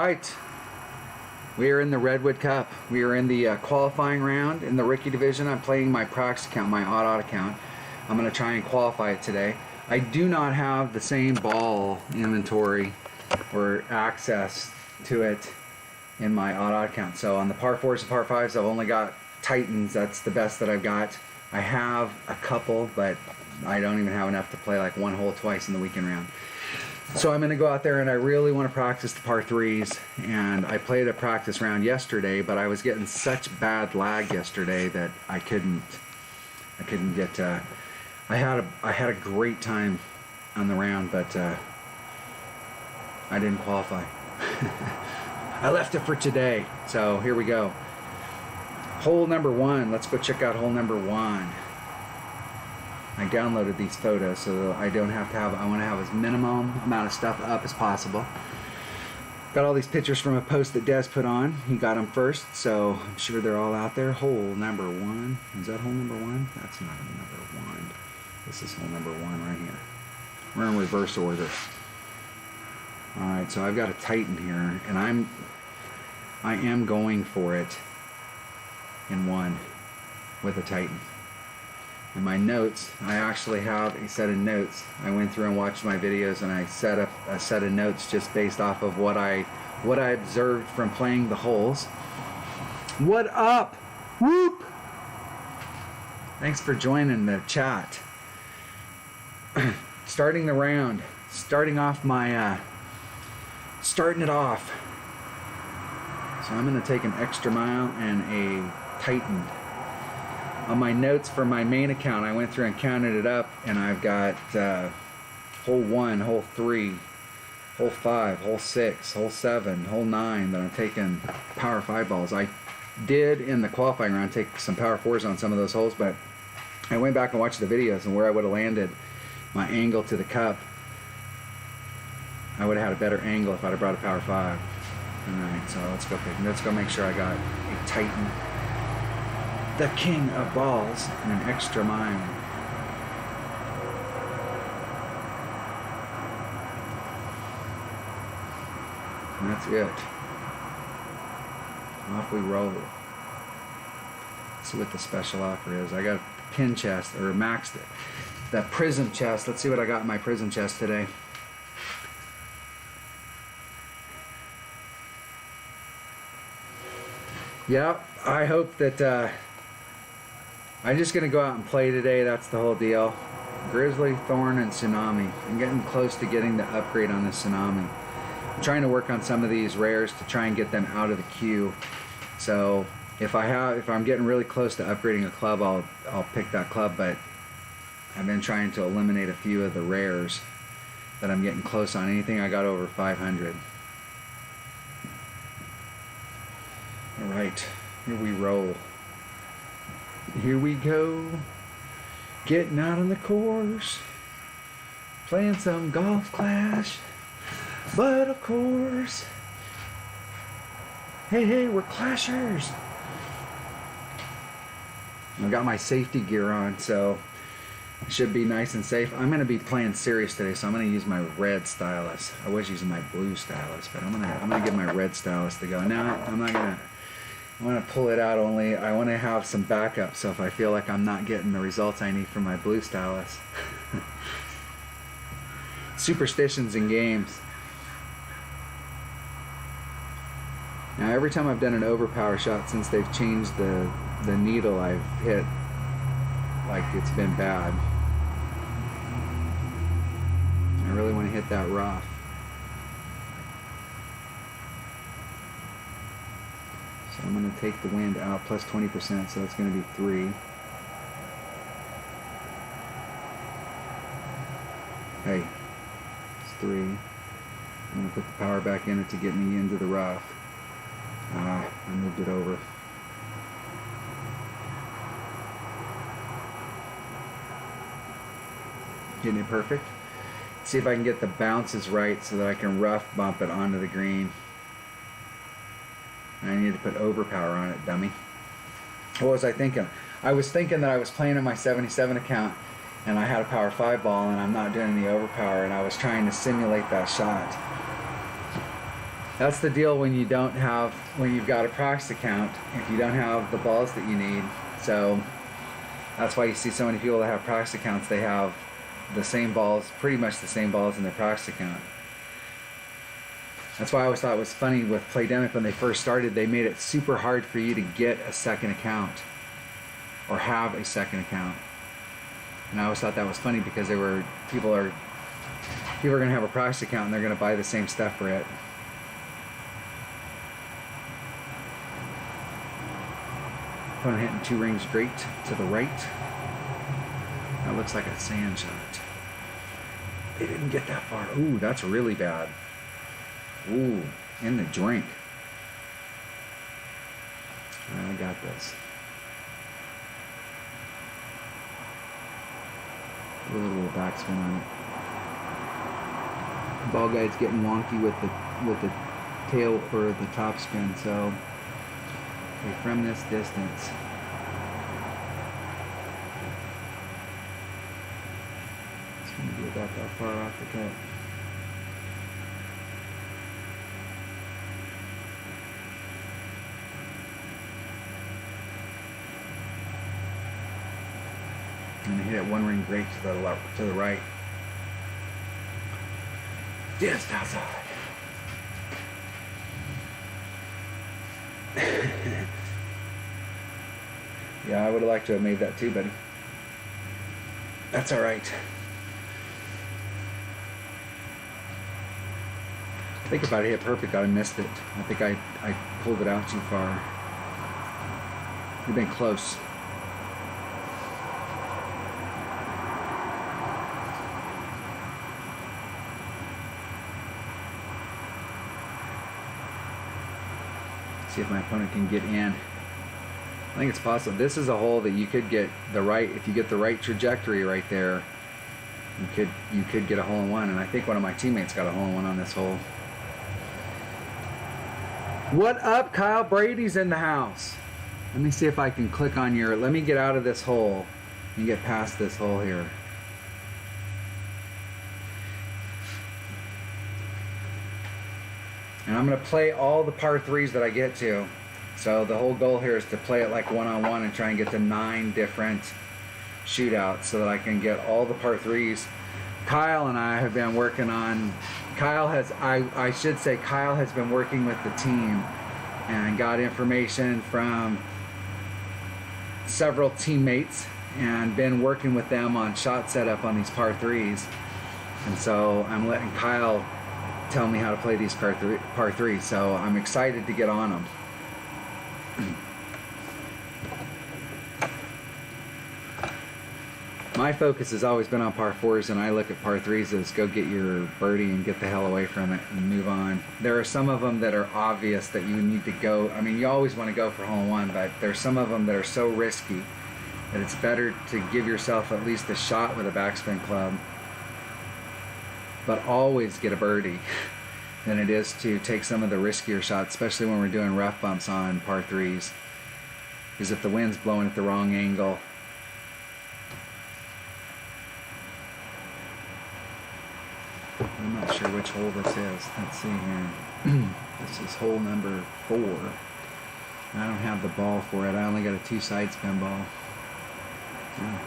right. We are in the Redwood Cup. We are in the qualifying round in the rookie division. I'm playing my practice account, my odd account. I'm going to try and qualify it today. I do not have the same ball inventory or access to it in my odd account. So on the par 4s and par 5s, I've only got Titans. That's the best that I've got. I have a couple, but I don't even have enough to play like one hole twice in the weekend round. So I'm going to go out there and I really want to practice the par 3s, and I played a practice round yesterday, but I was getting such bad lag yesterday that I couldn't get I had a great time on the round, but I didn't qualify. I left it for today. So here we go. Hole number 1. Let's go check out hole number 1. I downloaded these photos so I don't have to I want to have as minimum amount of stuff up as possible. Got all these pictures from a post that Des put on. He got them first, so I'm sure they're all out there. Hole number 1. Is that hole number 1? That's not number 1. This is hole number 1 right here. We're in reverse order. Alright, so I've got a Titan here, and I am going for it in 1 with a Titan. In my notes, I actually have a set of notes. I went through and watched my videos, and I set up a set of notes just based off of what I observed from playing the holes. What up? Whoop! Thanks for joining the chat. Starting the round, starting it off. So I'm going to take an extra mile and a Titan. On my notes for my main account, I went through and counted it up, and I've got hole 1, hole 3, hole 5, hole 6, hole 7, hole 9 that I'm taking power 5 balls. I did in the qualifying round take some power 4s on some of those holes, but I went back and watched the videos, and where I would have landed my angle to the cup, I would have had a better angle if I'd have brought a power 5. Alright, so let's go make sure I got a Titan, the king of balls, and an extra mile. And that's it. Off we roll. Let's see what the special offer is. I got a pin chest, or maxed it. The prism chest. Let's see what I got in my prism chest today. Yep, I hope that I'm just going to go out and play today. That's the whole deal. Grizzly, Thorn, and Tsunami. I'm getting close to getting the upgrade on the Tsunami. I'm trying to work on some of these rares to try and get them out of the queue. So if I'm getting really close to upgrading a club, I'll pick that club. But I've been trying to eliminate a few of the rares that I'm getting close on. Anything I got over 500. All right, here we roll. Here we go, getting out on the course, playing some Golf Clash, but of course, hey, we're clashers. I've got my safety gear on, so it should be nice and safe. I'm going to be playing serious today, so I'm going to use my red stylus. I was using my blue stylus, but I'm gonna get my red stylus to go. Now I'm not gonna. I want to pull it out only. I want to have some backup, so if I feel like I'm not getting the results I need from my blue stylus. Superstitions in games. Now every time I've done an overpower shot since they've changed the needle I've hit, like it's been bad. I really want to hit that rough. So I'm going to take the wind out plus 20%, so that's going to be 3. Hey, it's 3. I'm going to put the power back in it to get me into the rough. I moved it over. Getting it perfect. See if I can get the bounces right so that I can rough bump it onto the green. I need to put overpower on it, dummy. What was I thinking? I was thinking that I was playing in my 77 account and I had a power 5 ball and I'm not doing any overpower, and I was trying to simulate that shot. That's the deal when you've got a practice account, if you don't have the balls that you need. So that's why you see so many people that have practice accounts, they have the same balls, pretty much the same balls in their practice account. That's why I always thought it was funny with Playdemic when they first started, they made it super hard for you to get a second account or have a second account. And I always thought that was funny because people are going to have a practice account and they're going to buy the same stuff for it. Opponent hitting 2 rings straight to the right. That looks like a sand shot. They didn't get that far. Ooh, that's really bad. Ooh, in the drink. I got this. A little backspin on it. Ball guide's getting wonky with the tail or the top spin, so from this distance. It's going to be about that far off the cut. And hit it 1 ring break to the right. Just outside. Yeah, I would have liked to have made that too, buddy. That's all right. I think if I'd hit perfect, I'd have missed it. I think I pulled it out too far. You've been close. See if my opponent can get in. I think it's possible. This is a hole that you could get the right, if you get the right trajectory right there, you could get a hole in one. And I think one of my teammates got a hole in one on this hole. What up, Kyle? Brady's in the house. Let me see if I can click on let me get out of this hole and get past this hole here. And I'm going to play all the par 3s that I get to. So the whole goal here is to play it like one-on-one and try and get to 9 different shootouts so that I can get all the par 3s. Kyle and I have been working on, I should say Kyle has been working with the team and got information from several teammates and been working with them on shot setup on these par 3s. And so I'm letting Kyle tell me how to play these par 3s, so I'm excited to get on them. My focus has always been on par 4s, and I look at par 3s as go get your birdie and get the hell away from it and move on. There are some of them that are obvious that you need to go. I mean, you always want to go for hole in one, but there's some of them that are so risky that it's better to give yourself at least a shot with a backspin club, but always get a birdie, than it is to take some of the riskier shots, especially when we're doing rough bumps on par 3s. Because if the wind's blowing at the wrong angle, I'm not sure which hole this is. Let's see here. This is hole number 4. I don't have the ball for it. I only got a 2 side spin ball. Yeah,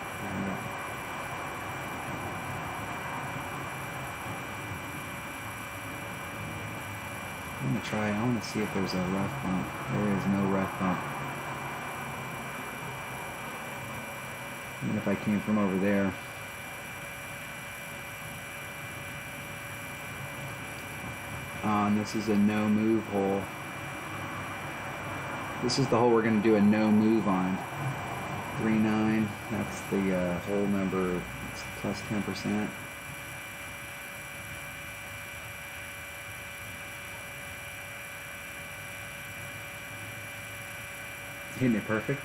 I'm going to try, I want to see if there's a rough bump. There is no rough bump. Even if I came from over there. And this is a no move hole. This is the hole we're going to do a no move on. 3-9, that's the hole number, it's plus 10%. Hitting it perfect.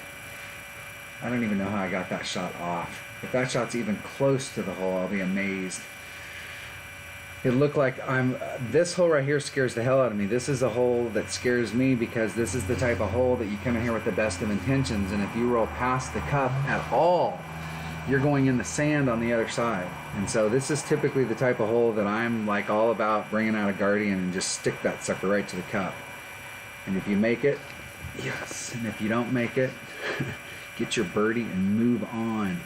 I don't even know how I got that shot off. If that shot's even close to the hole, I'll be amazed. It looked like this hole right here scares the hell out of me. This is a hole that scares me because this is the type of hole that you come in here with the best of intentions, and if you roll past the cup at all, you're going in the sand on the other side. And so this is typically the type of hole that I'm like all about bringing out a Guardian and just stick that sucker right to the cup. And if you make it, yes. And if you don't make it, get your birdie and move on.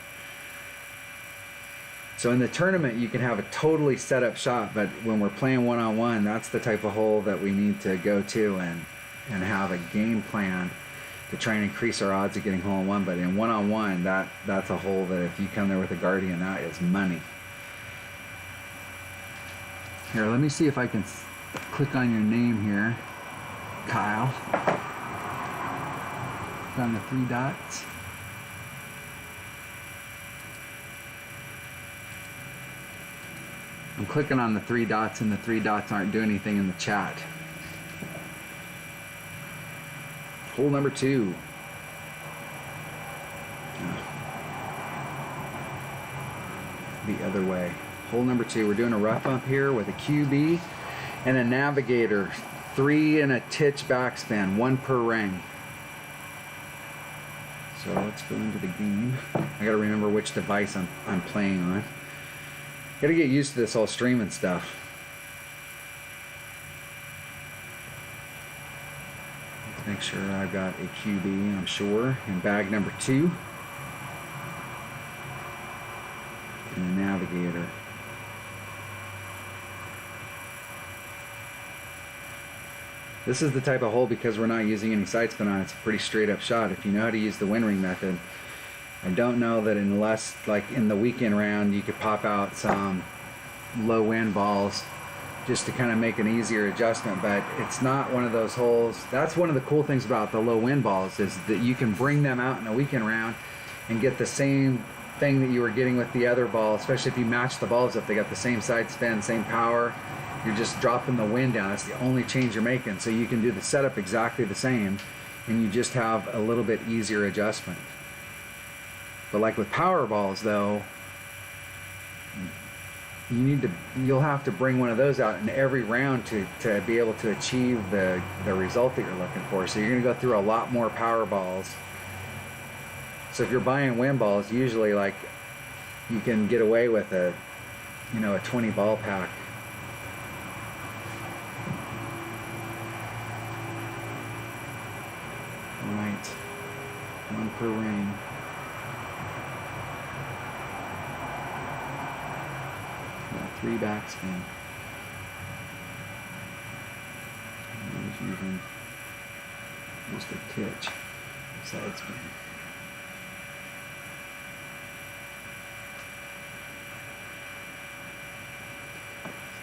So in the tournament, you can have a totally set up shot, but when we're playing one-on-one, that's the type of hole that we need to go to and have a game plan to try and increase our odds of getting hole-in-one. But in one-on-one, that's a hole that if you come there with a Guardian, that is money. Here, let me see if I can click on your name here, Kyle. Click on the 3 dots. I'm clicking on the 3 dots and the 3 dots aren't doing anything in the chat. Hole number 2. The other way. Hole number 2. We're doing a rough bump here with a QB and a navigator. 3 and a titch backspin. 1 per ring. So let's go into the game. I gotta remember which device I'm playing on. Gotta get used to this whole streaming stuff. Let's make sure I've got a QB, I'm sure, in bag number 2. And a navigator. This is the type of hole, because we're not using any side spin on it, it's a pretty straight up shot. If you know how to use the wind ring method, I don't know that unless, like in the weekend round, you could pop out some low wind balls just to kind of make an easier adjustment, but it's not one of those holes. That's one of the cool things about the low wind balls, is that you can bring them out in a weekend round and get the same thing that you were getting with the other ball, especially if you match the balls up. They got the same side spin, same power. You're just dropping the wind down. That's the only change you're making. So you can do the setup exactly the same, and you just have a little bit easier adjustment. But like with power balls though, you'll have to bring one of those out in every round to be able to achieve the result that you're looking for. So you're going to go through a lot more power balls. So if you're buying wind balls, usually like you can get away with a 20 ball pack. Right, 1 per ring. Got 3 backspin. I was using just a titch side spin.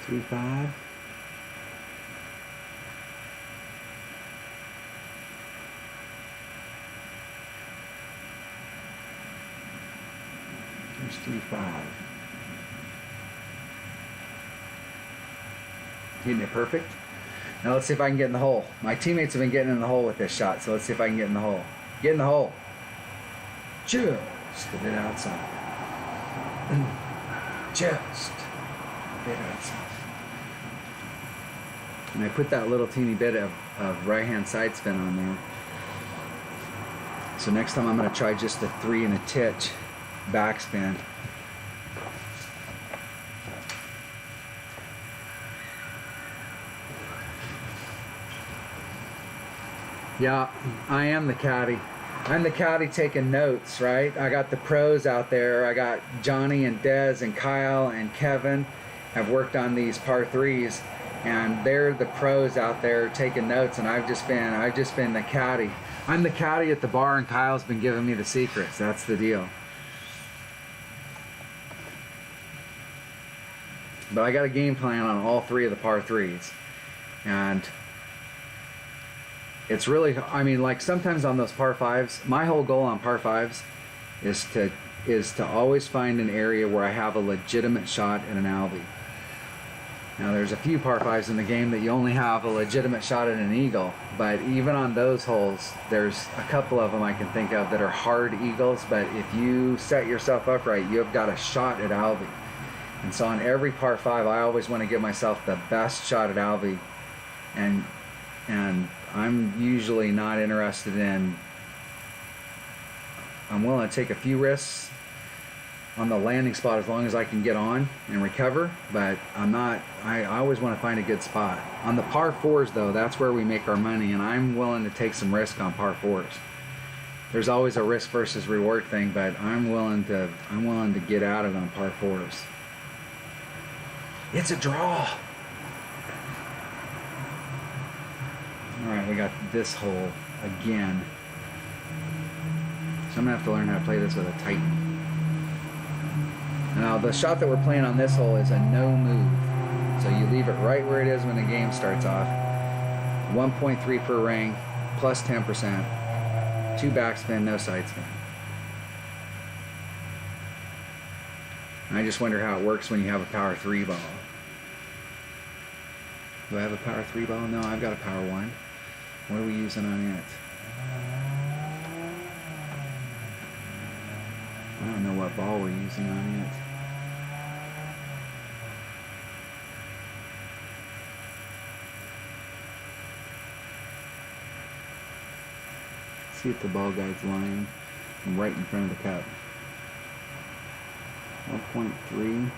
Three, 5. There's 3, 5. Hitting it perfect. Now let's see if I can get in the hole. My teammates have been getting in the hole with this shot, so let's see if I can get in the hole. Get in the hole. Just a bit outside. Just a bit outside. And I put that little teeny bit of right-hand side spin on there. So next time I'm going to try just a 3 and a titch backspin. Yeah, I am the caddy. I'm the caddy taking notes, right? I got the pros out there. I got Johnny and Dez and Kyle and Kevin have worked on these par 3s, and they're the pros out there taking notes, and I've just been the caddy. I'm the caddy at the bar, and Kyle's been giving me the secrets. That's the deal. But I got a game plan on all 3 of the par 3s, and it's really, I mean, like sometimes on those par 5s, my whole goal on par 5s is to always find an area where I have a legitimate shot at an Albie. Now there's a few par 5s in the game that you only have a legitimate shot at an eagle, but even on those holes, there's a couple of them I can think of that are hard eagles, but if you set yourself up right, you've got a shot at Albie. And so on every par 5, I always want to give myself the best shot at Albie, and I'm usually not interested in, I'm willing to take a few risks, on the landing spot as long as I can get on and recover, but I'm not, I always want to find a good spot. On the par 4s though, that's where we make our money, and I'm willing to take some risk on par 4s. There's always a risk versus reward thing, but I'm willing to get out of it on par 4s. It's a draw. All right, we got this hole again. So I'm gonna have to learn how to play this with a Titan. Now the shot that we're playing on this hole is a no move. So you leave it right where it is when the game starts off. 1.3 per ring, plus 10%. 2 backspin, no side spin. I just wonder how it works when you have a power 3 ball. Do I have a power 3 ball? No, I've got a power 1. What are we using on it? I don't know what ball we're using on it. See if the ball guide's lying right in front of the cup. 1.3.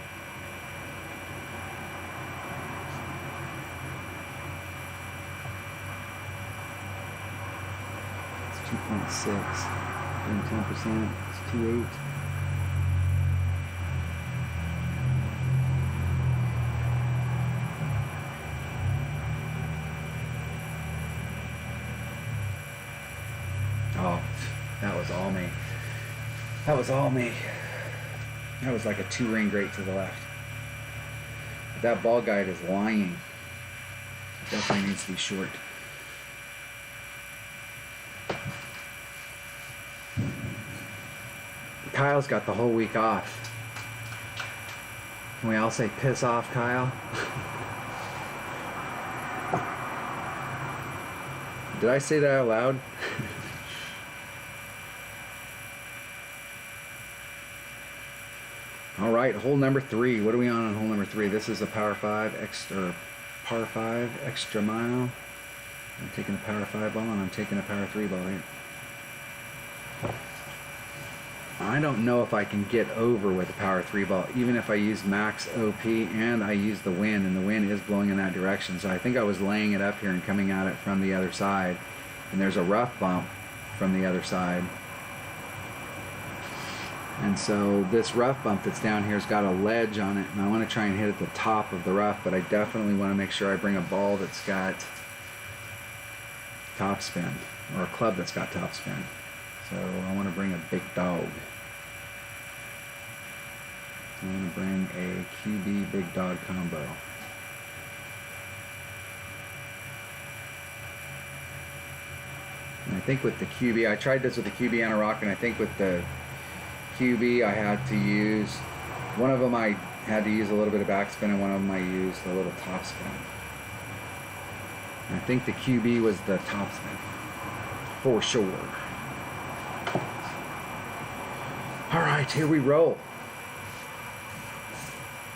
It's 2.6. And 10%. It's 2.8. Oh, that was all me. That was all me. That was like a 2-ring great to the left. But that ball guide is lying. It definitely needs to be short. Kyle's got the whole week off. Can we all say piss off, Kyle? Did I say that out loud? All right, hole number 3. What are we on hole number 3? This is a power 5 extra, par 5 extra mile. I'm taking a power 5 ball and I'm taking a power 3 ball here. I don't know if I can get over with a power 3 ball, even if I use max OP and I use the wind, and the wind is blowing in that direction. So I think I was laying it up here and coming at it from the other side, and there's a rough bump from the other side. And so this rough bump that's down here has got a ledge on it, and I want to try and hit at the top of the rough, but I definitely want to make sure I bring a ball that's got top spin, or a club that's got top spin. So I want to bring a big dog. I want to bring a QB big dog combo. And I think with the QB, I tried this with the QB and a rock, and I think with the QB I had to use, one of them I had to use a little bit of backspin, and one of them I used a little top spin. And I think the QB was the top spin, for sure. All right, here we roll.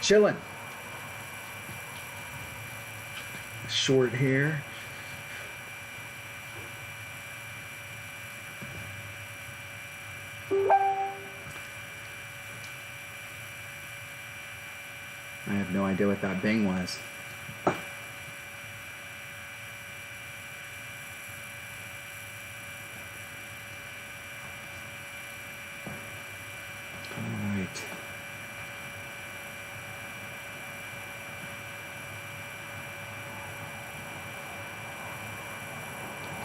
Chillin'. Short here. I have no idea what that bing was.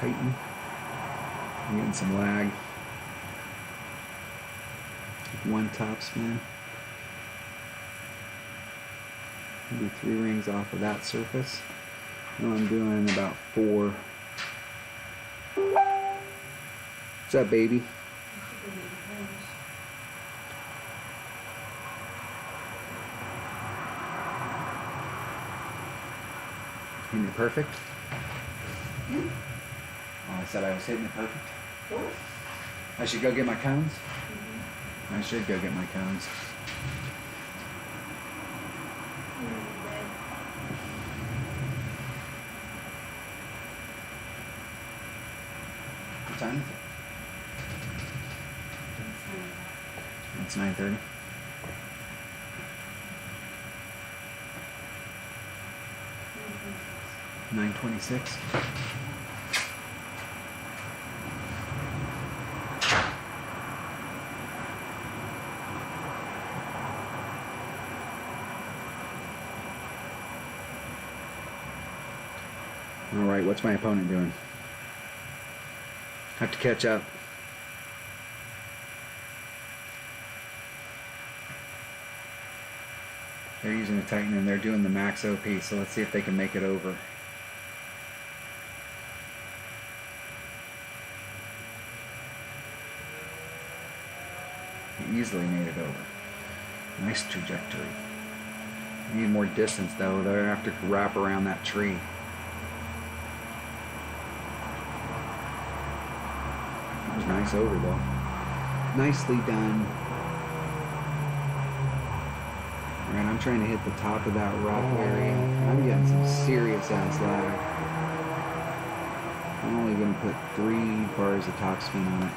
Tighten. I'm getting some lag. One top spin. Maybe 3 rings off of that surface. Now I'm doing about 4. What's up, baby? Hitting it perfect? Oh, I said I was hitting it perfect. I should go get my cones? I should go get my cones. What time is it? It's 9:30. 926. All right, what's my opponent doing? Have to catch up. They're using a Titan and they're doing the max OP, so let's see if they can make it over. He easily made it over. Nice trajectory. Need more distance though. They're gonna have to wrap around that tree. That was nice over though. Nicely done. Alright, I'm trying to hit the top of that rock area. I'm getting some serious ass lag. I'm only going to put 3 bars of topspin on it.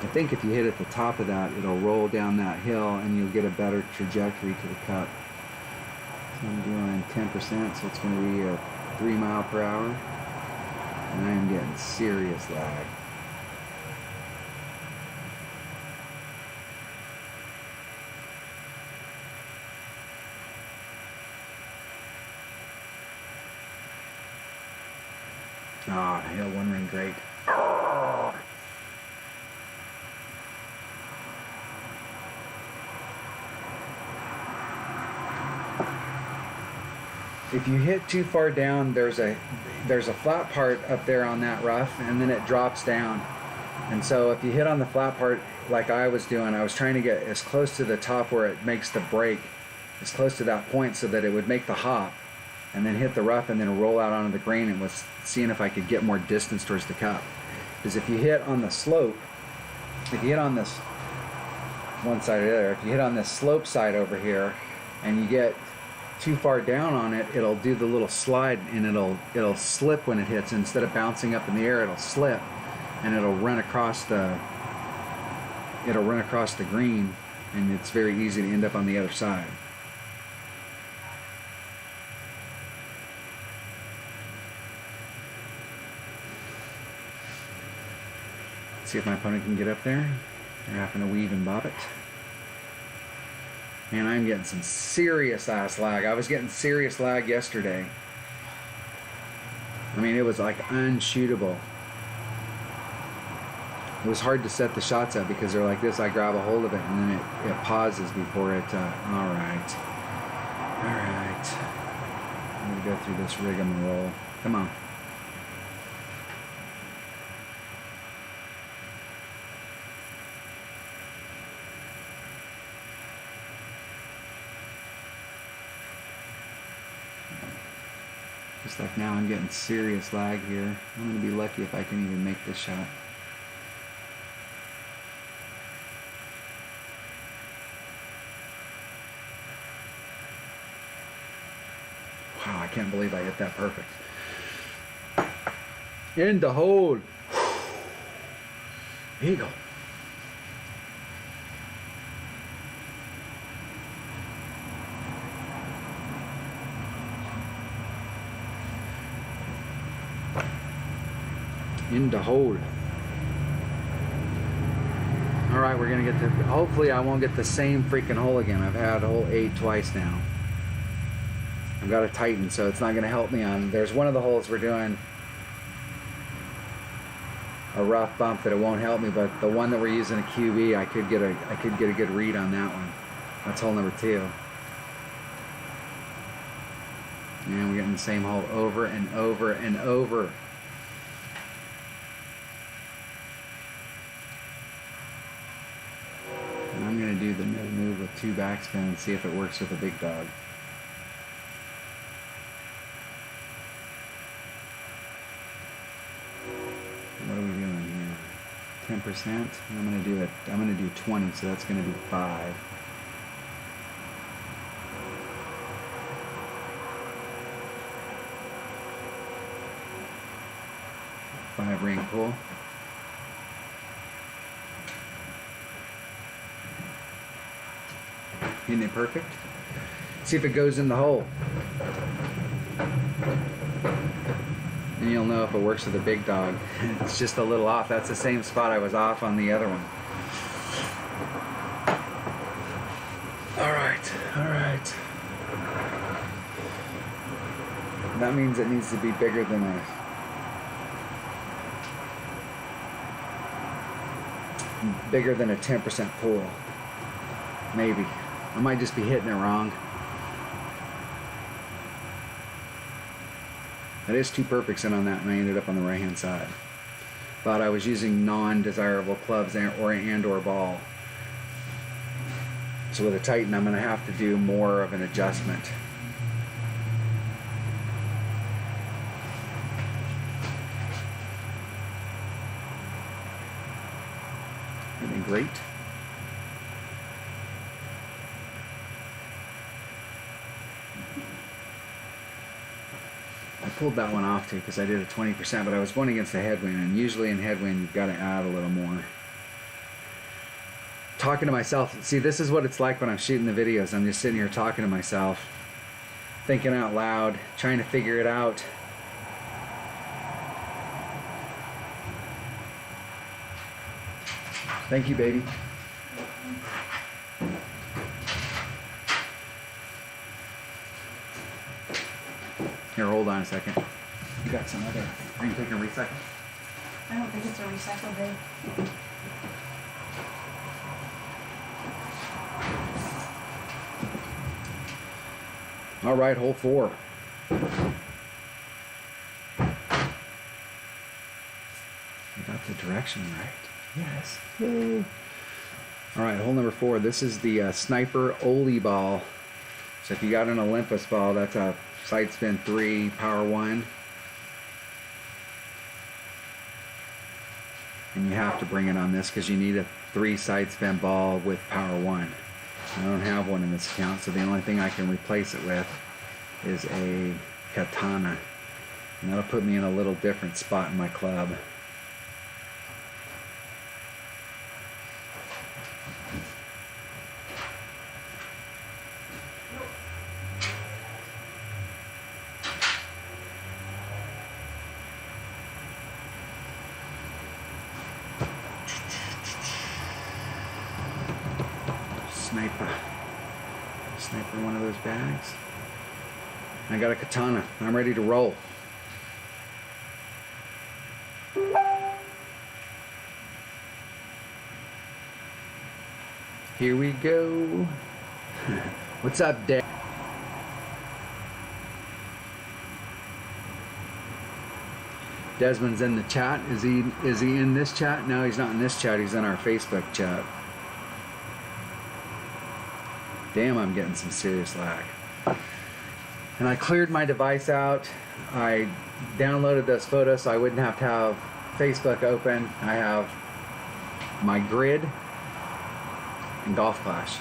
I think if you hit at the top of that, it'll roll down that hill and you'll get a better trajectory to the cup. So I'm doing 10%, so it's going to be a 3 mile per hour. And I am getting serious lag. Ah, oh, hill one ring great. If you hit too far down, there's a flat part up there on that rough, and then it drops down. And so if you hit on the flat part like I was doing, I was trying to get as close to the top where it makes the break, as close to that point so that it would make the hop, and then hit the rough and then roll out onto the green, and was seeing if I could get more distance towards the cup. Because if you hit on the slope, if you hit on this one side or the other, if you hit on this slope side over here and you get too far down on it, it'll do the little slide and it'll slip when it hits. Instead of bouncing up in the air, it'll slip and it'll run across the green, and it's very easy to end up on the other side. See if my opponent can get up there. They're having to weave and bob it. Man, I'm getting some serious ass lag. I was getting serious lag yesterday. I mean, it was like unshootable. It was hard to set the shots up because they're like this. I grab a hold of it and then it pauses before it. All right. I'm gonna go through this rigmarole. Come on. Just like now, I'm getting serious lag here. I'm going to be lucky if I can even make this shot. Wow, I can't believe I hit that perfect. In the hole. Eagle. In the hole. Alright, we're gonna get to, hopefully I won't get the same freaking hole again. I've had hole 8 twice now. I've got a Titan, so it's not gonna help me on. There's one of the holes we're doing a rough bump that it won't help me, but the one that we're using a QB, I could get a good read on that one. That's hole number 2. And we're getting the same hole over and over and over. I'm going to do the no move with 2 backspin and see if it works with a big dog. What are we doing here? 10%? I'm going to do 20, so that's going to be 5. Five ring pull. Isn't it perfect? See if it goes in the hole. and you'll know if it works with a big dog. It's just a little off. That's the same spot I was off on the other one. Alright. That means it needs to be bigger than a 10% pool. Maybe. I might just be hitting it wrong. That is 2 perfects in on that, and I ended up on the right hand side. Thought I was using non-desirable clubs or ball. So with a Titan, I'm going to have to do more of an adjustment. Isn't it great? I pulled that one off too because I did a 20%, but I was going against the headwind, and usually in headwind you've got to add a little more. Talking to myself. See, this is what it's like when I'm shooting the videos. I'm just sitting here talking to myself, thinking out loud, trying to figure it out. Thank you, baby. Here, hold on a second. You got some other... Are you taking a recycle? I don't think it's a recycle bin. All right, hole 4. I got the direction right. Yes. Yay. All right, hole number 4. This is the Sniper Oli ball. So if you got an Olympus ball, that's a side spin 3, power 1. And you have to bring it on this because you need a 3 side spin ball with power 1. I don't have one in this account, so the only thing I can replace it with is a katana. And that'll put me in a little different spot in my club. Sniper one of those bags. I got a katana. I'm ready to roll. Here we go. What's up, Dad? Desmond's in the chat. Is he in this chat? No, he's not in this chat. He's in our Facebook chat. Damn, I'm getting some serious lag. And I cleared my device out. I downloaded those photos so I wouldn't have to have Facebook open. I have my grid and Golf Clash.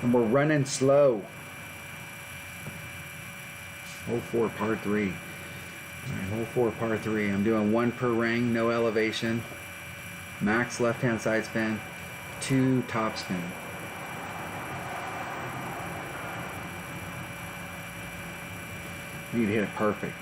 And we're running slow. Hole 4, par 3. Alright, hole 4, par 3. I'm doing 1 per ring, no elevation. Max left-hand side spin, 2 top spin. You need to hit it perfect.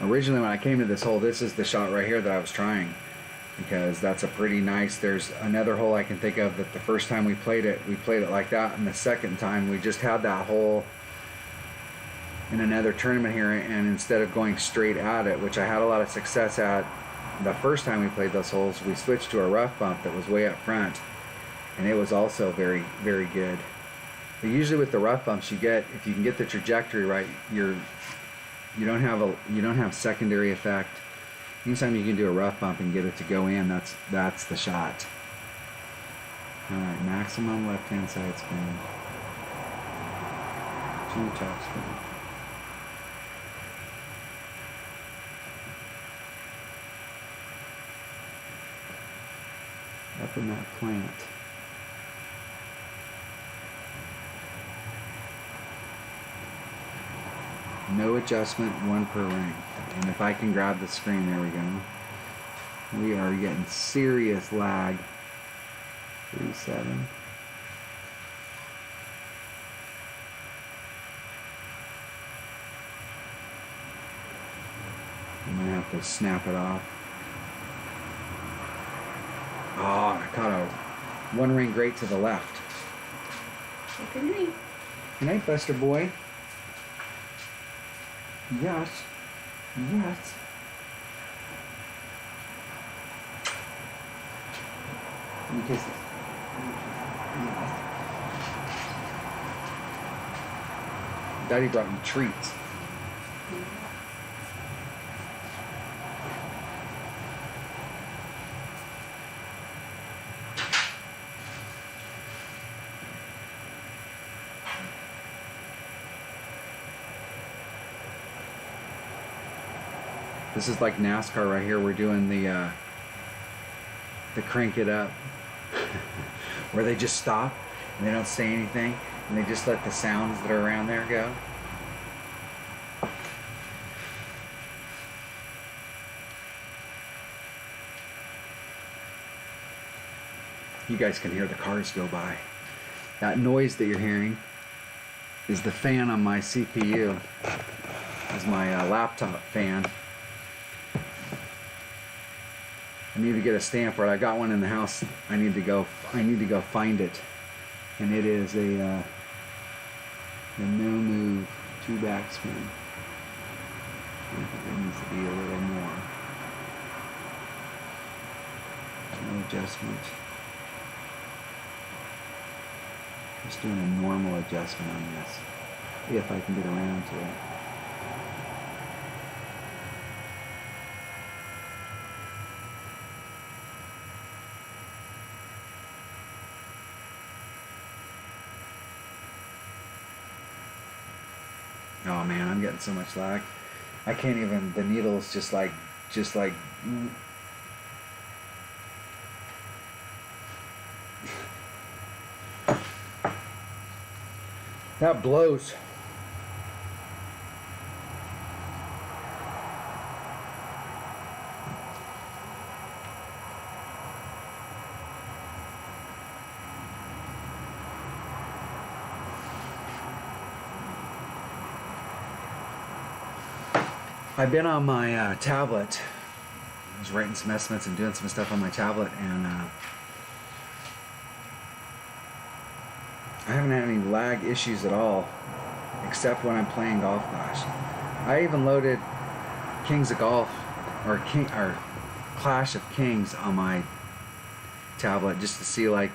Originally when I came to this hole, this is the shot right here that I was trying, because that's a pretty nice, there's another hole I can think of that the first time we played it like that, and the second time we just had that hole in another tournament here, and instead of going straight at it, which I had a lot of success at the first time we played those holes, we switched to a rough bump that was way up front, and it was also very, very good. But usually with the rough bumps, you get, if you can get the trajectory right, you don't have secondary effect. Anytime you can do a rough bump and get it to go in, that's the shot. Alright, maximum left-hand side spin. 2 top spin. Up in that plant. No adjustment, 1 per ring. And if I can grab the screen, there we go. We are getting serious lag. 37. I'm gonna have to snap it off. Oh, I caught a 1 ring grate to the left. Look at me. Good night, Buster boy. Yes. Yes. Let me kiss it. Yes. Daddy brought me treats. This is like NASCAR right here. We're doing the crank it up, where they just stop and they don't say anything and they just let the sounds that are around there go. You guys can hear the cars go by. That noise that you're hearing is the fan on my CPU. Is my laptop fan. I need to get a stamp for it. I got one in the house. I need to go find it. And it is a no move 2 backspin. I think there needs to be a little more. No adjustment. Just doing a normal adjustment on this. If I can get around to it. Oh man, I'm getting so much lag. I can't even, the needle's just like, that blows. I've been on my tablet. I was writing some estimates and doing some stuff on my tablet, and I haven't had any lag issues at all, except when I'm playing Golf Clash. I even loaded Kings of Golf or Clash of Kings on my tablet just to see, like,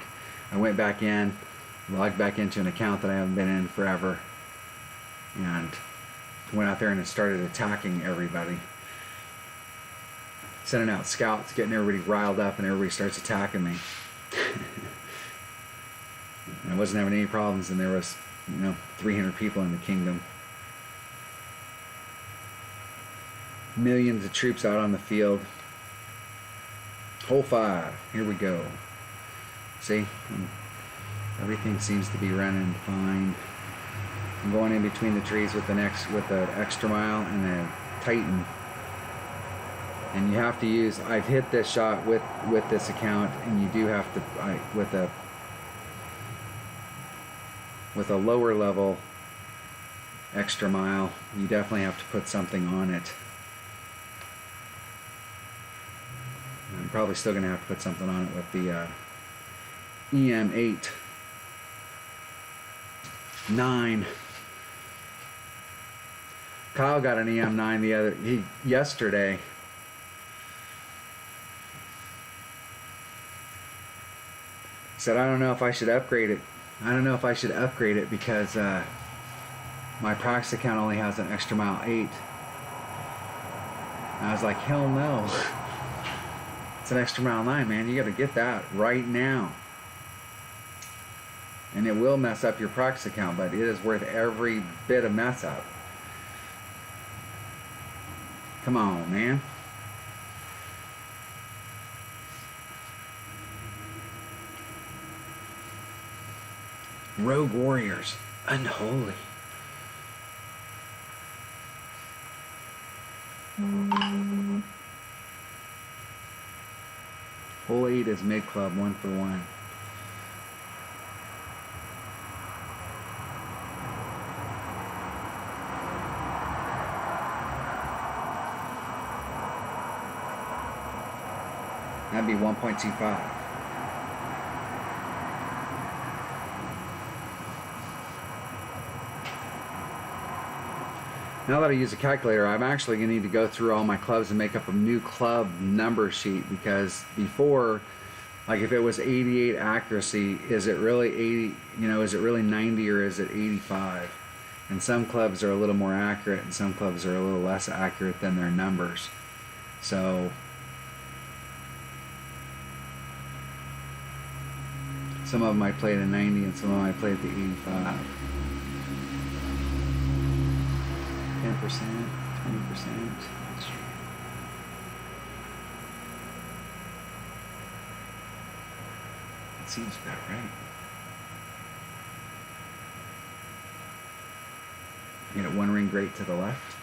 I went back in, logged back into an account that I haven't been in forever, and went out there and started attacking everybody. Sending out scouts, getting everybody riled up, and everybody starts attacking me. And I wasn't having any problems, and there was, 300 people in the kingdom. Millions of troops out on the field. Hole 5, here we go. See? Everything seems to be running fine. I'm going in between the trees with the extra mile and the Titan. And you have to use, I've hit this shot with this account, and you do have to, with a lower level extra mile, you definitely have to put something on it. I'm probably still going to have to put something on it with the EM8 9. Kyle got an EM9 yesterday. Said, I don't know if I should upgrade it. I don't know if I should upgrade it because my practice account only has an extra mile 8. And I was like, hell no. It's an extra mile 9, man. You got to get that right now. And it will mess up your practice account, but it is worth every bit of mess up. Come on, man. Rogue Warriors. Unholy. Hole 8 is mid club, 1 for 1. That'd be 1.25. Now that I use a calculator, I'm actually going to need to go through all my clubs and make up a new club number sheet, because before, like if it was 88 accuracy, is it really 80, is it really 90 or is it 85? And some clubs are a little more accurate and some clubs are a little less accurate than their numbers. So some of them I played at 90 and some of them I played at the 85. 10%, 20%. That seems about right. Get one ring great to the left.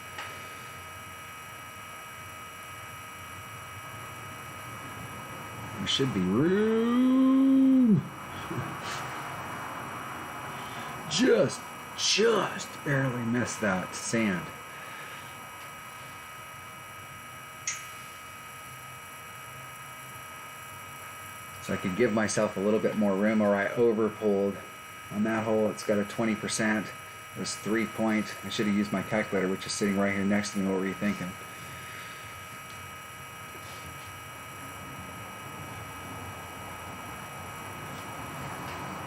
There should be room. Just barely missed that sand. So I could give myself a little bit more room, or I over pulled on that hole. It's got a 20%. It was 3 point. I should have used my calculator, which is sitting right here next to me. What were you thinking?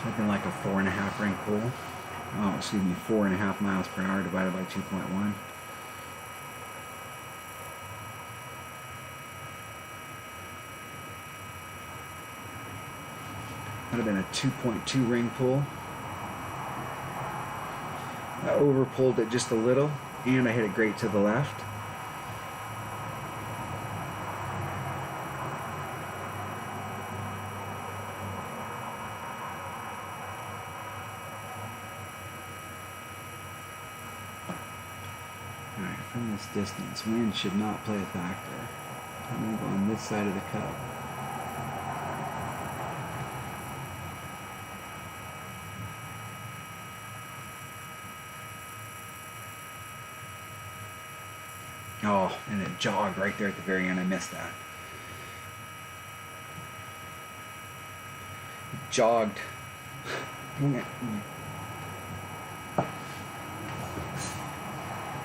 Looking like a 4.5 ring pool. Oh, excuse me, 4.5 miles per hour divided by 2.1. That'd have been a 2.2 ring pool. I over pulled it just a little, and I hit it great to the left. Alright, from this distance, wind should not play a factor. I'm going to go on this side of the cup. Oh, and it jogged right there at the very end. I missed that. It jogged.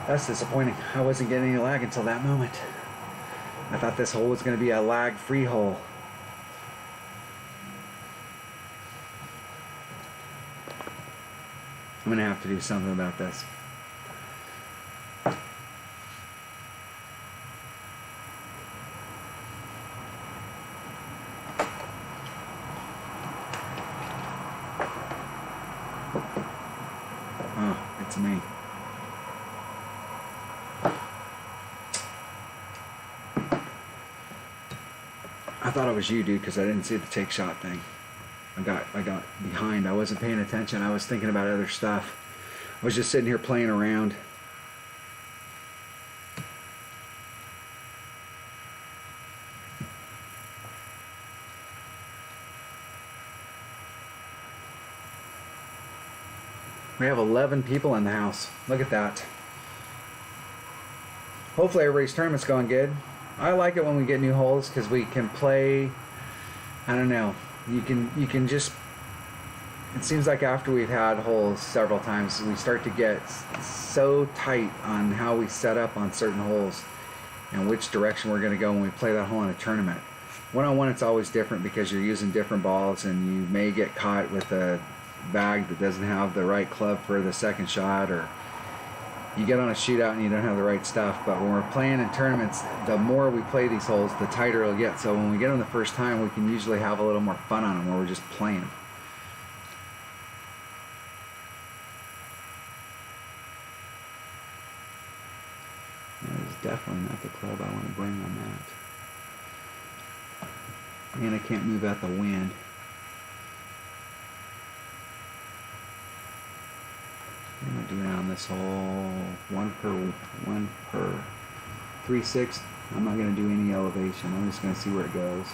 That's disappointing. I wasn't getting any lag until that moment. I thought this hole was going to be a lag-free hole. I'm going to have to do something about this. Oh, it's me. I thought it was you, dude, because I didn't see the take shot thing. I got behind. I wasn't paying attention. I was thinking about other stuff. I was just sitting here playing around. We have 11 people in the house. Look at that. Hopefully everybody's tournament's going good. I like it when we get new holes because we can play. I don't know. You can just. It seems like after we've had holes several times, we start to get so tight on how we set up on certain holes and which direction we're going to go when we play that hole in a tournament. One-on-one, it's always different because you're using different balls, and you may get caught with a bag that doesn't have the right club for the second shot, or you get on a shootout and you don't have the right stuff. But when we're playing in tournaments, the more we play these holes, the tighter it'll get. So when we get them the first time, we can usually have a little more fun on them where we're just playing. That is definitely not the club I want to bring on that. And I can't move out the wind. What am I doing on this hole? One per 3/6. I'm not going to do any elevation. I'm just going to see where it goes.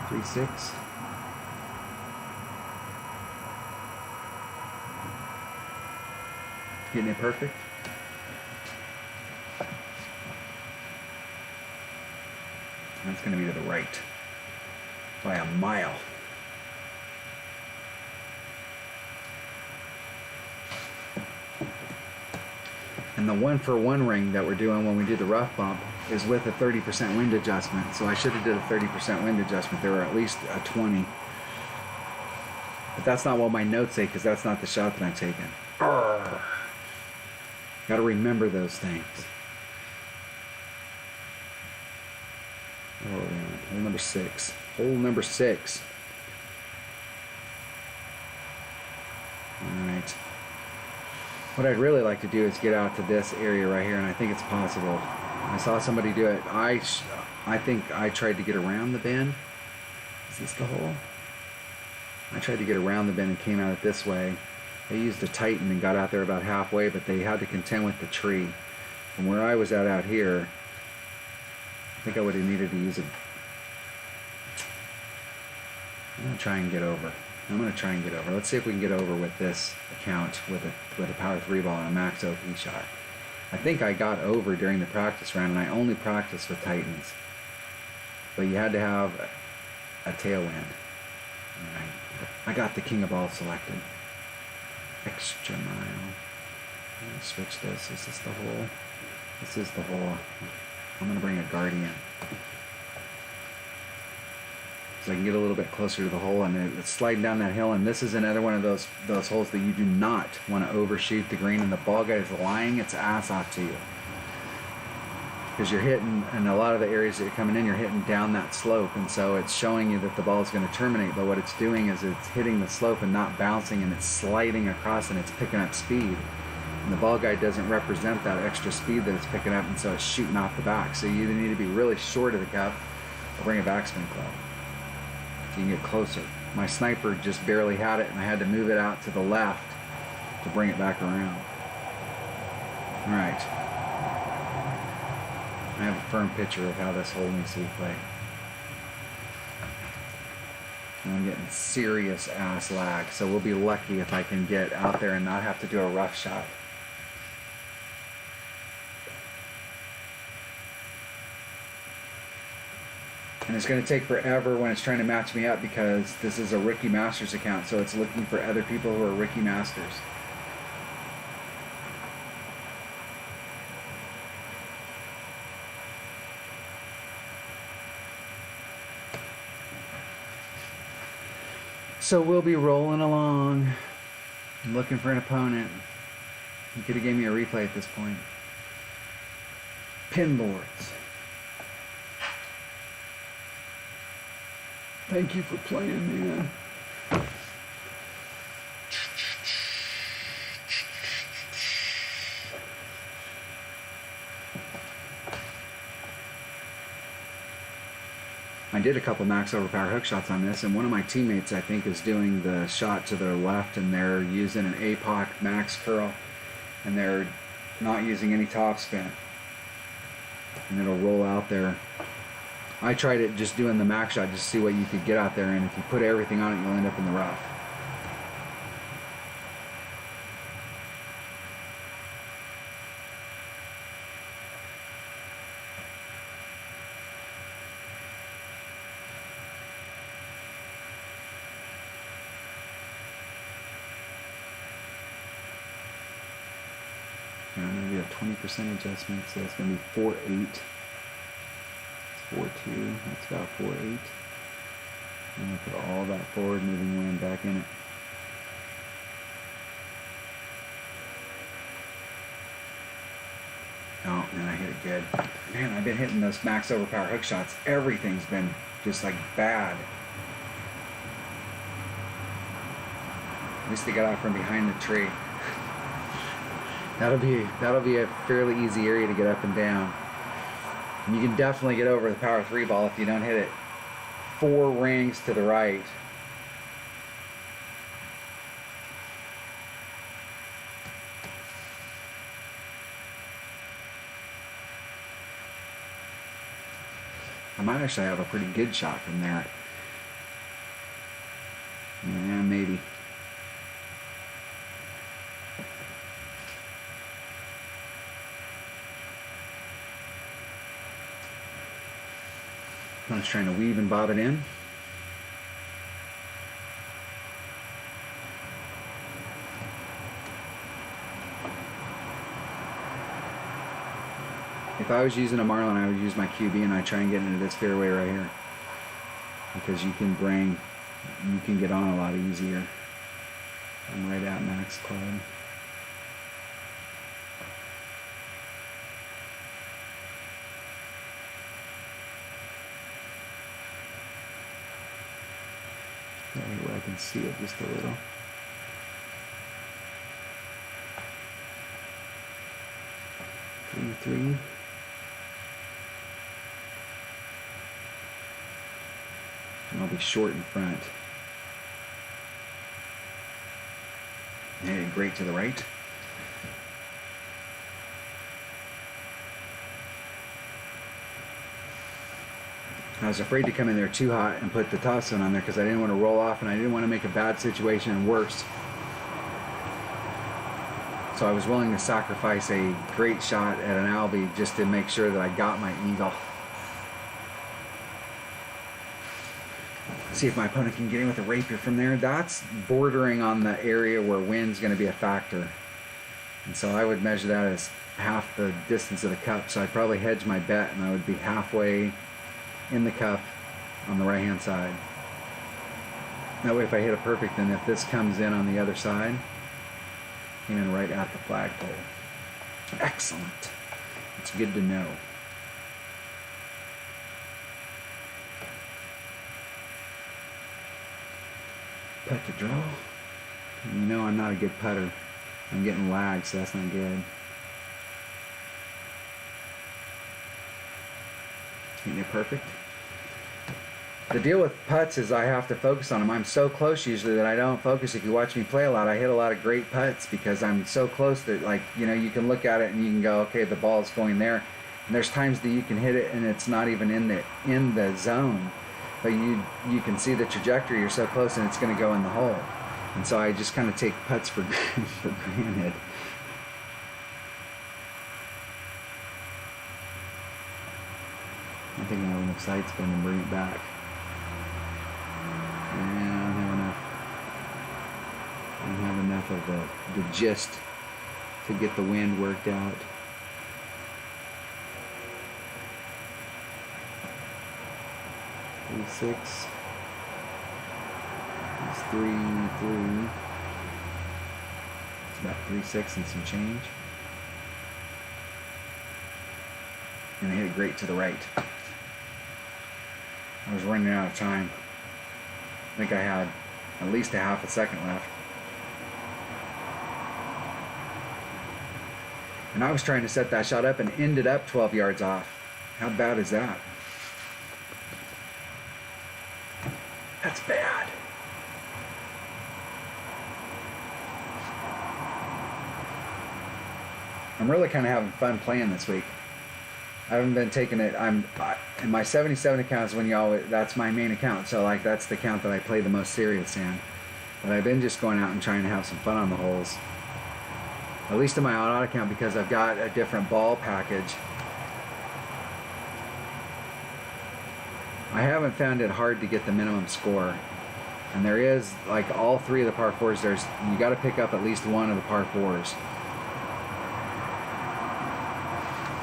3/6. Getting it perfect. That's going to be to the right by a mile. And the 1-for-1 ring that we're doing when we did the rough bump is with a 30% wind adjustment. So I should have did a 30% wind adjustment there, or at least a 20. But that's not what my notes say, because that's not the shot that I'm taking. Got to remember those things. Oh, yeah. Hole number 6. Hole number 6. Alright. What I'd really like to do is get out to this area right here, and I think it's possible. I saw somebody do it. I think I tried to get around the bend. Is this the hole? I tried to get around the bend and came at it this way. They used a Titan and got out there about halfway, but they had to contend with the tree. From where I was out here, I think I would have needed to use a... I'm going to try and get over. Let's see if we can get over with this account with a power 3 ball and a max OP shot. I think I got over during the practice round, and I only practiced with Titans. But you had to have a tailwind. Alright. I got the king of balls selected. Extra mile. I'm going to switch this. Is this the hole? This is the hole. I'm going to bring a guardian, so I can get a little bit closer to the hole, and it's sliding down that hill. And this is another one of those holes that you do not want to overshoot the green, and the ball guy is lying its ass off to you, because you're hitting, in a lot of the areas that you're coming in, you're hitting down that slope, and so it's showing you that the ball is going to terminate. But what it's doing is it's hitting the slope and not bouncing, and it's sliding across, and it's picking up speed. And the ball guide doesn't represent that extra speed that it's picking up, and so it's shooting off the back. So you either need to be really short of the cup or bring a backspin club so you can get closer. My sniper just barely had it, and I had to move it out to the left to bring it back around. Alright. I have a firm picture of how this hole needs to be played. And I'm getting serious ass lag, so we'll be lucky if I can get out there and not have to do a rough shot. And it's going to take forever when it's trying to match me up, because this is a Ricky Masters account, so it's looking for other people who are Ricky Masters. So we'll be rolling along. I'm looking for an opponent. You could have gave me a replay at this point. Pin boards. Thank you for playing, man. I did a couple max overpower hook shots on this, and one of my teammates, I think, is doing the shot to their left, and they're using an APOC max curl, and they're not using any topspin, and it'll roll out there. I tried it just doing the max shot just to see what you could get out there, and if you put everything on it, you'll end up in the rough. And I'm going to do a 20% adjustment, so it's going to be 4.8. 4.2, that's about 4.8. I'm going to put all that forward moving wind back in it. Oh, man, I hit it good. Man, I've been hitting those max overpower hook shots. Everything's been just like bad. At least they got out from behind the tree. That'll be a fairly easy area to get up and down. And you can definitely get over the power 3 ball if you don't hit it 4 rings to the right. I might actually have a pretty good shot from there. Yeah, maybe. I'm just trying to weave and bob it in. If I was using a marlin, I would use my QB and I try and get into this fairway right here, because you can get on a lot easier. I'm right at max club. Right where I can see it just a little. Three. And I'll be short in front. And great to the right. I was afraid to come in there too hot and put the topspin on there because I didn't want to roll off and I didn't want to make a bad situation worse. So I was willing to sacrifice a great shot at an Albie just to make sure that I got my eagle. See if my opponent can get in with a rapier from there. That's bordering on the area where wind's going to be a factor. And so I would measure that as half the distance of the cup. So I'd probably hedge my bet and I would be halfway in the cup on the right hand side. That way if I hit a perfect, then if this comes in on the other side, came in right at the flagpole. Excellent. It's good to know. Putt to draw. You know I'm not a good putter. I'm getting lagged, so that's not good. Hitting it perfect. The deal with putts is I have to focus on them. I'm so close usually that I don't focus. If you watch me play a lot, I hit a lot of great putts because I'm so close that, like, you know, you can look at it and you can go, okay, the ball's going there. And there's times that you can hit it and it's not even in the zone, but you can see the trajectory. You're so close and it's going to go in the hole. And so I just kind of take putts for granted. I think I have enough side spin to bring it back. Yeah, I don't have enough of the gist to get the wind worked out. Six. It's 3-3. It's about 3-6 and some change. And I hit it great to the right. I was running out of time. I think I had at least a half a second left. And I was trying to set that shot up and ended up 12 yards off. How bad is that? That's bad. I'm really kind of having fun playing this week. I haven't been taking it. In my 77 accounts, when that's my main account. So like that's the account that I play the most serious in. But I've been just going out and trying to have some fun on the holes. At least in my auto account, because I've got a different ball package. I haven't found it hard to get the minimum score. And there is, like all three of the par fours, you got to pick up at least one of the par fours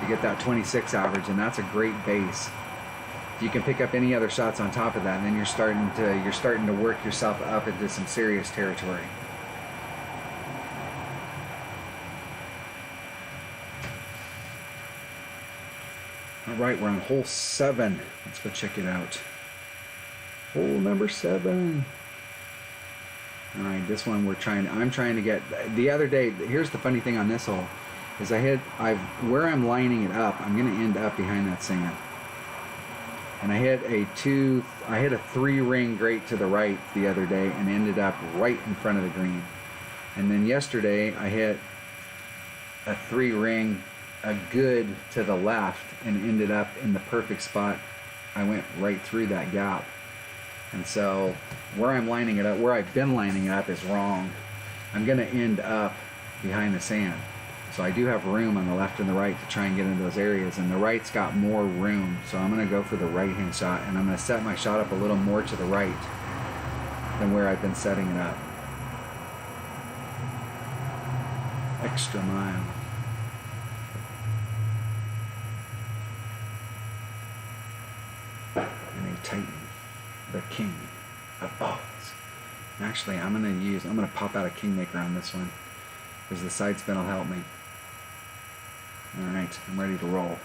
to get that 26 average, and that's a great base. If you can pick up any other shots on top of that, and then you're starting to work yourself up into some serious territory. Alright, we're on hole 7. Let's go check it out. Hole number 7. Alright, this one I'm trying to get, the other day, here's the funny thing on this hole, is where I'm lining it up, I'm going to end up behind that sand. And I hit a 3-ring great to the right the other day and ended up right in front of the green. And then yesterday I hit a 3-ring, a good to the left, and ended up in the perfect spot I went right through that gap. And so where I'm lining it up, where I've been lining it up is wrong. I'm going to end up behind the sand. So I do have room on the left and the right to try and get into those areas, and the right's got more room. So I'm going to go for the right hand shot, and I'm going to set my shot up a little more to the right than where I've been setting it up. Extra mile. And a Titan, the king of balls. Actually, I'm gonna pop out a Kingmaker on this one, because the side spin will help me. Alright, I'm ready to roll.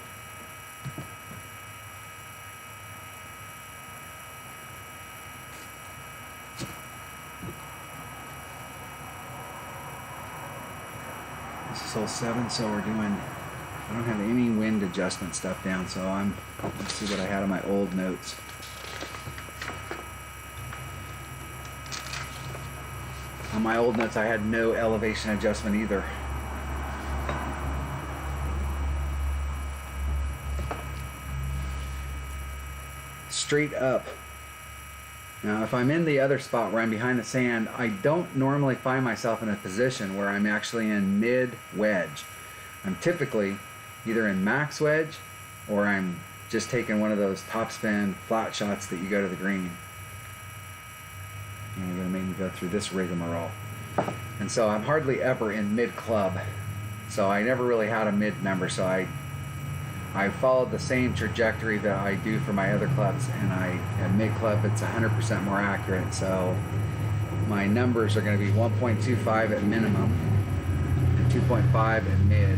This is hole 7, so we're doing, I don't have any wind adjustment stuff down, so let's see what I had on my old notes. On my old notes, I had no elevation adjustment either. Straight up. Now, if I'm in the other spot where I'm behind the sand, I don't normally find myself in a position where I'm actually in mid wedge. I'm typically either in max wedge, or I'm just taking one of those topspin flat shots that you go to the green. And you're going to make me go through this rigmarole. And so I'm hardly ever in mid club. So I never really had a mid number. So I followed the same trajectory that I do for my other clubs. And at mid club, it's 100% more accurate. So my numbers are going to be 1.25 at minimum and 2.5 at mid.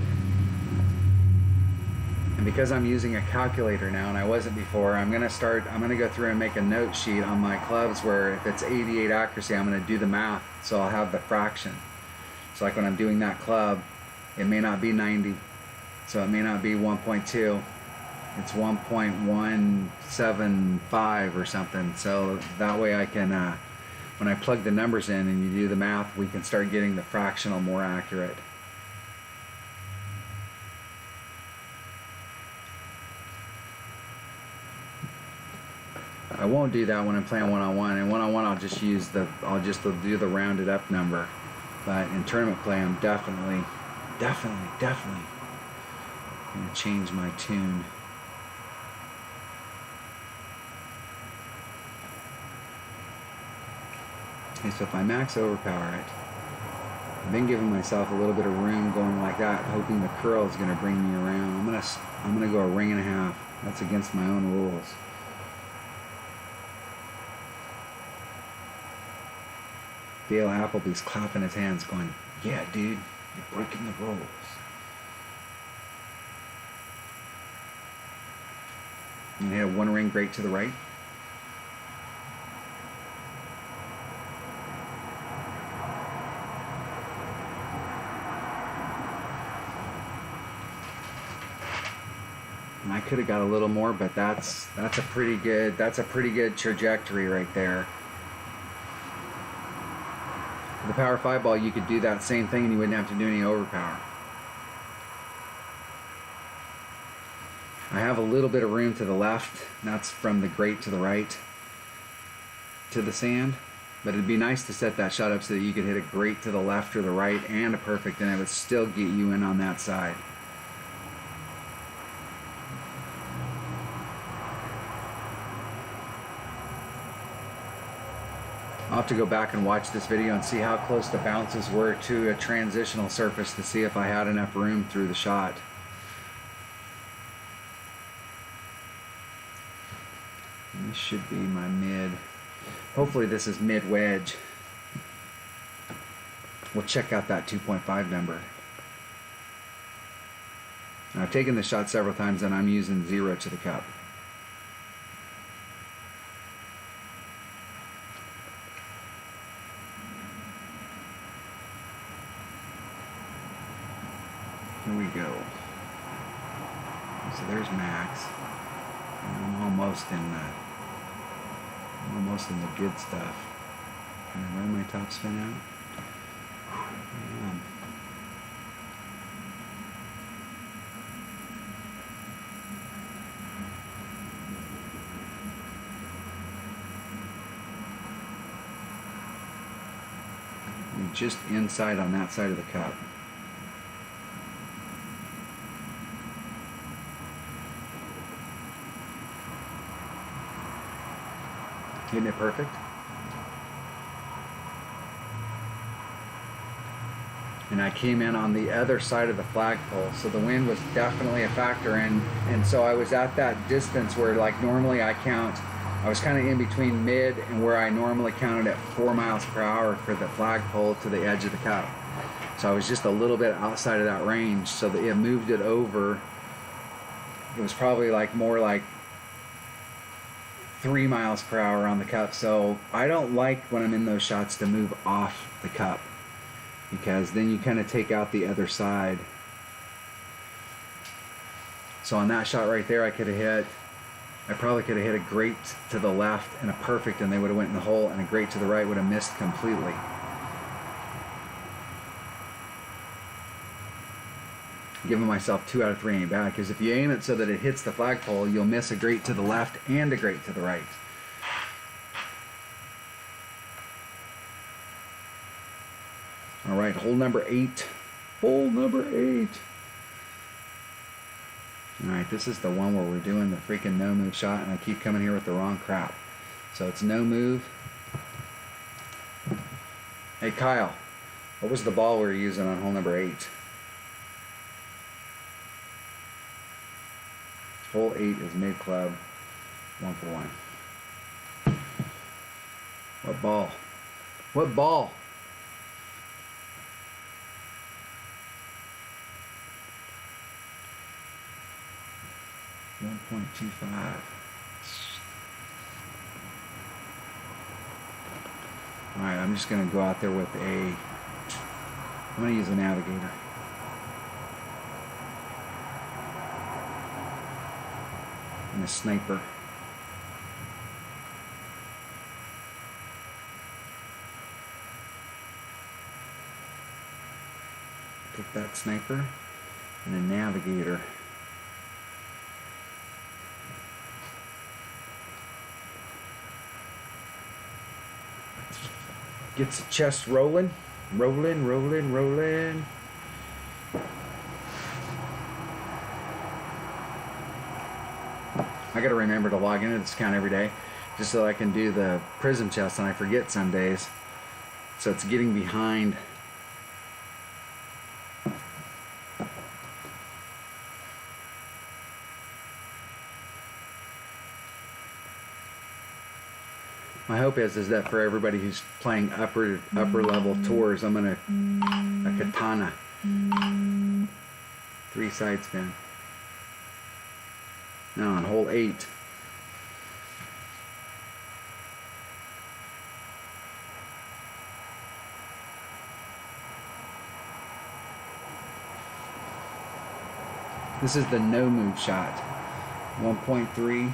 And because I'm using a calculator now, and I wasn't before, I'm going to go through and make a note sheet on my clubs where if it's 88 accuracy, I'm going to do the math, so I'll have the fraction. So like when I'm doing that club, it may not be 90, so it may not be 1.2, it's 1.175 or something. So that way I can, when I plug the numbers in and you do the math, we can start getting the fractional more accurate. I won't do that when I'm playing one-on-one. And one-on-one, I'll just do the rounded up number. But in tournament play, I'm definitely going to change my tune. Okay, so if I max overpower it, I've been giving myself a little bit of room going like that, hoping the curl is going to bring me around. I'm gonna go a ring and a half. That's against my own rules. Dale Appleby's clapping his hands going, yeah, dude, you're breaking the rules. And hit a one ring break to the right. And I could have got a little more, but that's a pretty good trajectory right there. The power 5 ball, you could do that same thing and you wouldn't have to do any overpower. I have a little bit of room to the left, and that's from the grate to the right to the sand, but it'd be nice to set that shot up so that you could hit a grate to the left or the right and a perfect, and it would still get you in on that side. I'll have to go back and watch this video and see how close the bounces were to a transitional surface to see if I had enough room through the shot. And this should be my mid. Hopefully this is mid wedge. We'll check out that 2.5 number. Now, I've taken this shot several times and I'm using 0 to the cup. Here we go. So there's max. And I'm almost in the good stuff. Can I run my top spin out? just inside on that side of the cup. Isn't it perfect? And I came in on the other side of the flagpole, so the wind was definitely a factor, and so I was at that distance where, like, normally I count, I was kind of in between mid and where I normally counted at 4 miles per hour for the flagpole to the edge of the cup. So I was just a little bit outside of that range, so that it moved it over. It was probably like more like 3 miles per hour on the cup. So I don't like when I'm in those shots to move off the cup, because then you kind of take out the other side. So on that shot right there, I probably could have hit a great to the left and a perfect, and they would have went in the hole, and a great to the right would have missed completely. Giving myself 2 out of 3 ain't bad, because if you aim it so that it hits the flagpole, you'll miss a great to the left and a great to the right. All right, hole number 8. Hole number 8. All right, this is the one where we're doing the freaking no move shot, and I keep coming here with the wrong crap. So it's no move. Hey Kyle, what was the ball we were using on hole number 8? Hole 8 is mid club, 1 for 1. What ball? What ball? .25. Alright, I'm just going to go out there with I'm going to use a navigator. And a sniper. Take that sniper and a navigator. Gets the chest rolling. Rolling, rolling, rolling. I gotta remember to log into this account every day, just so I can do the prism chest, and I forget some days. So it's getting behind. My hope is that for everybody who's playing upper level tours, I'm gonna a katana, 3 side spin. Now on hole 8. This is the no move shot. 1.3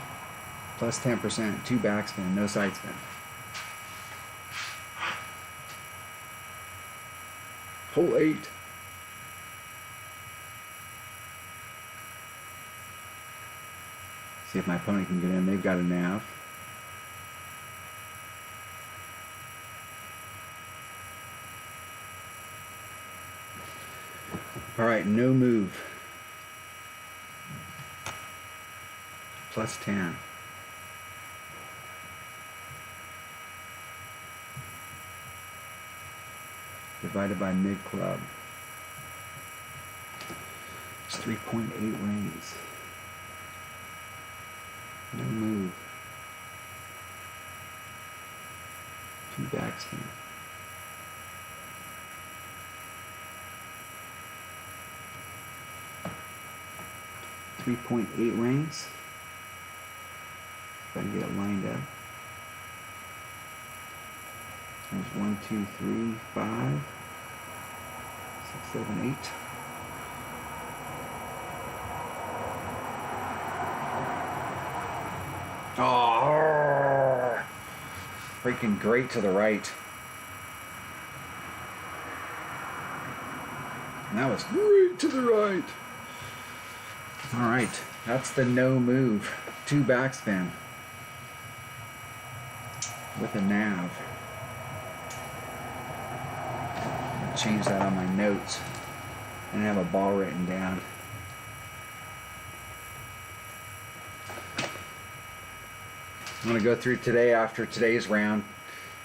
plus 10%, 2 backspin, no side spin. Hole 8. See if my opponent can get in. They've got a nav. All right, no move. Plus 10. Divided by mid club. It's 3.8 rings. No move. 2 backspin. .8 rings. If I can get it lined up. There's 1, 2, 3, 5, 6, 7, 8. Oh, freaking great to the right. And that was great to the right. All right, that's the no move. 2 backspin with a nav. change that on my notes and have a ball written down. I'm going to go through today after today's round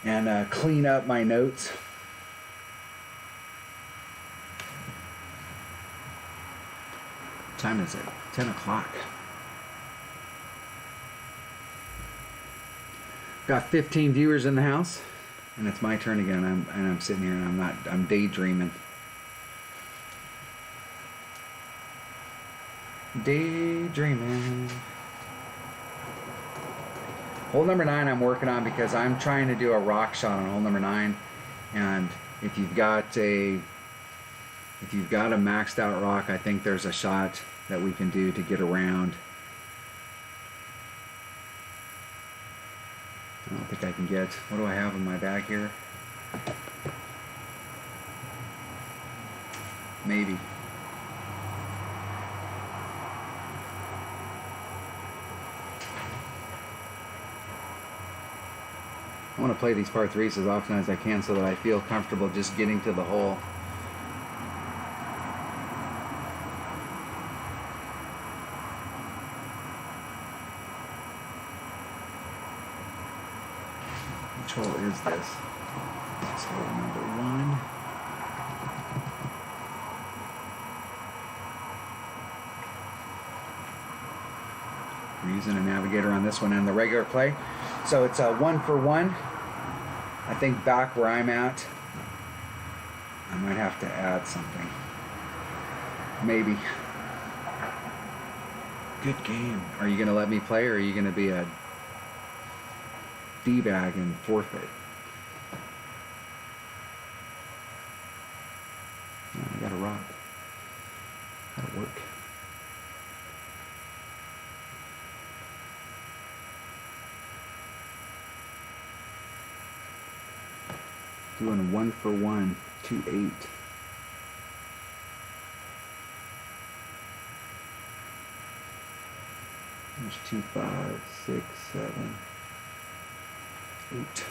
and clean up my notes. What time is it? 10 o'clock. Got 15 viewers in the house, and it's my turn again. I'm sitting here and I'm daydreaming. Daydreaming. Hole number 9 I'm working on because I'm trying to do a rock shot on hole number 9, and if you've got a maxed out rock, I think there's a shot that we can do to get around. I don't think I can get, what do I have in my bag here? Maybe. I want to play these par 3s as often as I can so that I feel comfortable just getting to the hole. Which hole is this? It's hole number 1. We're using a navigator on this one and the regular play. So it's a 1 for 1. I think back where I'm at, I might have to add something. Maybe. Good game. Are you going to let me play, or are you going to be a D-bag and forfeit? Oh, I got a rock. That'll work. Doing 1 for 1, 2-8. There's 2, 5, 6, 7, 8.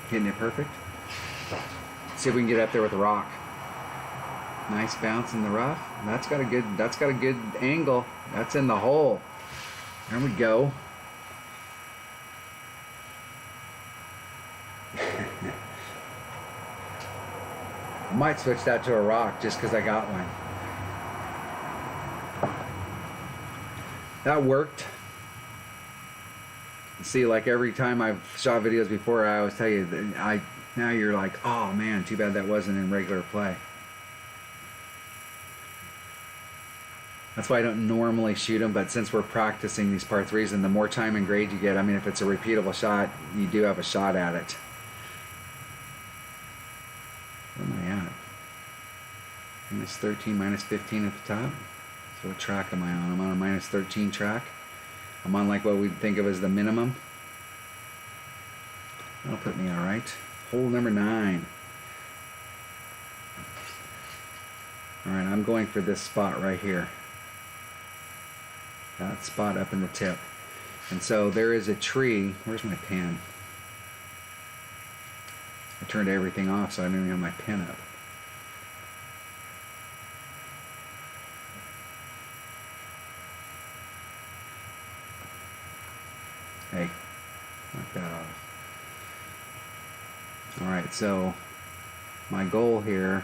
Hitting it perfect. See if we can get up there with a rock. Nice bounce in the rough. That's got a good angle. That's in the hole. There we go. I might switch that to a rock just because I got one. That worked. See, like every time I've shot videos before, I always tell you that now you're like, oh man, too bad that wasn't in regular play. That's why I don't normally shoot them, but since we're practicing these par 3s, and the more time and grade you get, I mean, if it's a repeatable shot, you do have a shot at it. Where am I at? Minus 13, minus 15 at the top. So what track am I on? I'm on a minus 13 track. I'm on like what we'd think of as the minimum. That'll put me all right. Hole number 9. All right, I'm going for this spot right here. That spot up in the tip. And so there is a tree. Where's my pen? I turned everything off, so I didn't even have my pen up. Hey, knock that off. Alright, so my goal here,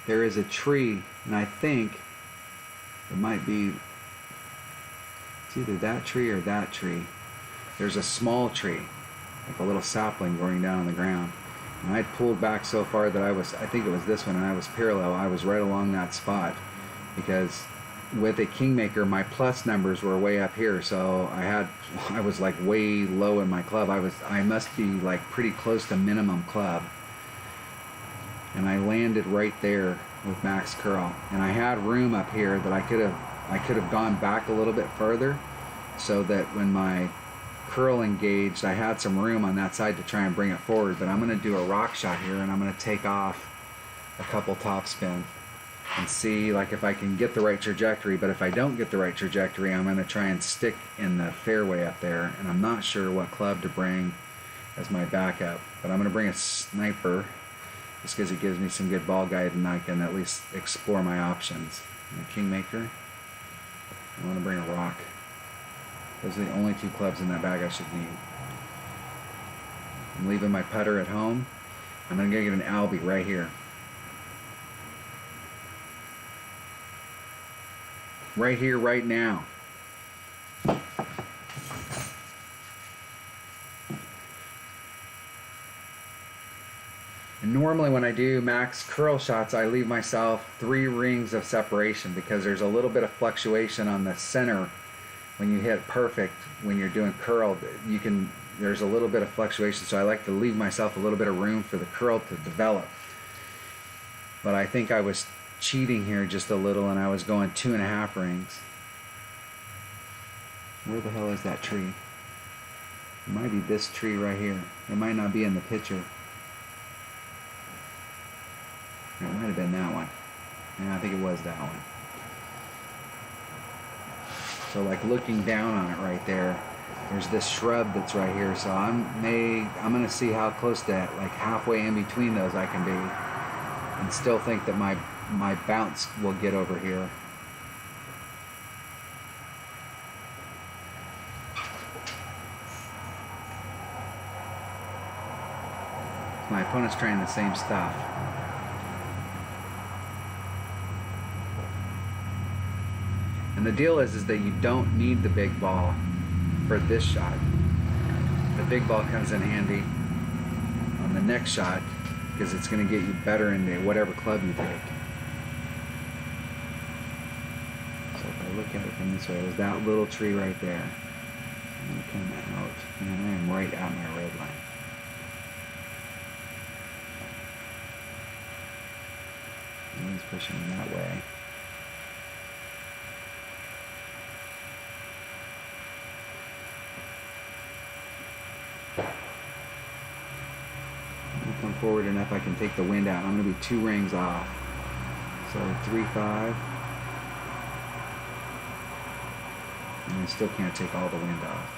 there is a tree, and I think it might be, it's either that tree or that tree. There's a small tree, like a little sapling growing down on the ground. And I'd pulled back so far that I think it was this one, and I was parallel. I was right along that spot, because with a Kingmaker, my plus numbers were way up here, so I was like way low in my club. I must be like pretty close to minimum club, and I landed right there with max curl. And I had room up here that I could have gone back a little bit further, so that when my curl engaged, I had some room on that side to try and bring it forward. But I'm going to do a rock shot here, and I'm going to take off a couple topspin and see like if I can get the right trajectory. But if I don't get the right trajectory, I'm going to try and stick in the fairway up there, and I'm not sure what club to bring. as my backup. But I'm going to bring a sniper just because it gives me some good ball guide and I can at least explore my options. And a Kingmaker. I want to bring a rock. Those are the only 2 clubs in that bag I should need. I'm leaving my putter at home. I'm going to go get an Albie right here. Right here, right now. And normally when I do max curl shots, I leave myself 3 rings of separation because there's a little bit of fluctuation on the center when you hit perfect. When you're doing curl, there's a little bit of fluctuation, so I like to leave myself a little bit of room for the curl to develop. But I think I was cheating here just a little, and I was going 2.5 rings. Where the hell is that tree? It might be this tree right here. It might not be in the picture. It might have been that one. Yeah, I think it was that one. So like looking down on it right there, there's this shrub that's right here. So I'm gonna see how close to like halfway in between those I can be, and still think that my bounce will get over here. My opponent's trying the same stuff. And the deal is that you don't need the big ball for this shot. The big ball comes in handy on the next shot because it's going to get you better into whatever club you take. So if I look at it from this way, there's that little tree right there. I'm going to come out, and I am right at my red line. The wind's pushing that way. Come forward enough I can take the wind out. I'm going to be 2 rings off. So 3-5. And I still can't take all the wind off.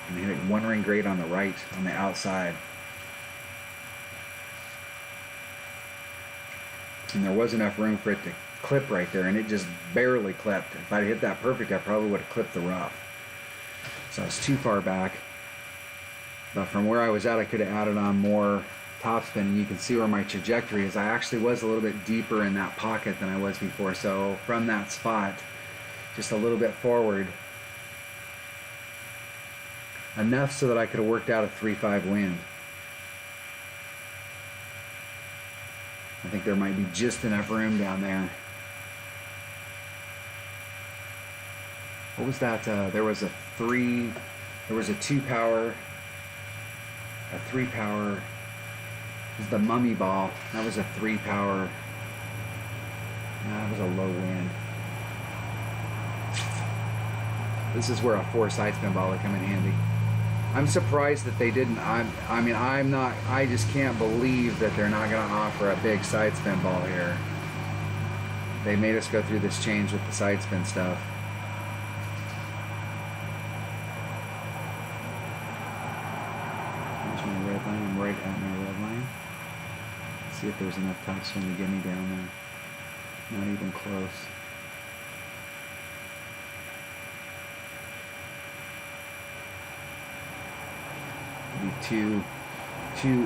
I'm hitting 1 ring grade on the right, on the outside. And there was enough room for it to clip right there, and it just barely clipped. If I'd hit that perfect, I probably would have clipped the rough. So I was too far back. But from where I was at, I could have added on more topspin, and you can see where my trajectory is. I actually was a little bit deeper in that pocket than I was before. So from that spot, just a little bit forward, enough so that I could have worked out a 3-5 wind. I think there might be just enough room down there. What was that? There was a 2 power, a 3 power. It was the mummy ball. That was a 3 power. That was a low wind. This is where a 4 side spin ball would come in handy. I'm surprised that they didn't. I just can't believe that they're not going to offer a big side spin ball here. They made us go through this change with the side spin stuff. There's my red line. I'm right at my red line. Let's see if there's enough topspin to get me down there. Not even close. Too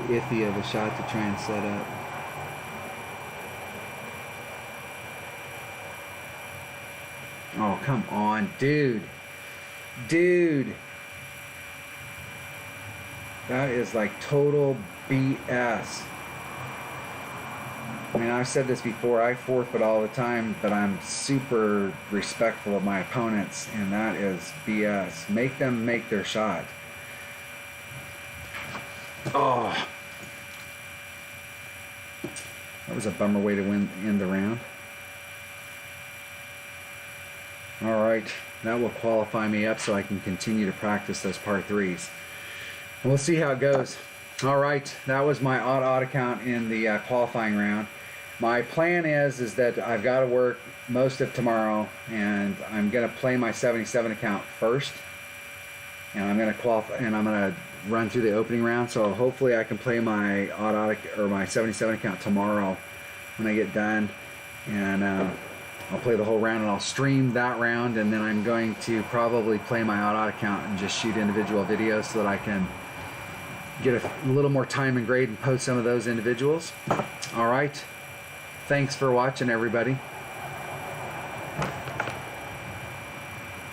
iffy of a shot to try and set up. Oh, come on, dude. That is like total BS. I mean, I've said this before, I forfeit all the time, but I'm super respectful of my opponents, and that is BS. Make them make their shot. Oh, that was a bummer way to end the round. All right, that will qualify me up so I can continue to practice those par 3s. We'll see how it goes. All right, that was my odd account in the qualifying round. My plan is that I've got to work most of tomorrow, and I'm gonna play my 77 account first, and I'm gonna qualify, and I'm gonna run through the opening round. So hopefully I can play my or my 77 account tomorrow when I get done, and I'll play the whole round, and I'll stream that round, and then I'm going to probably play my auto account and just shoot individual videos so that I can get a little more time and grade and post some of those individuals. All right. Thanks for watching, everybody.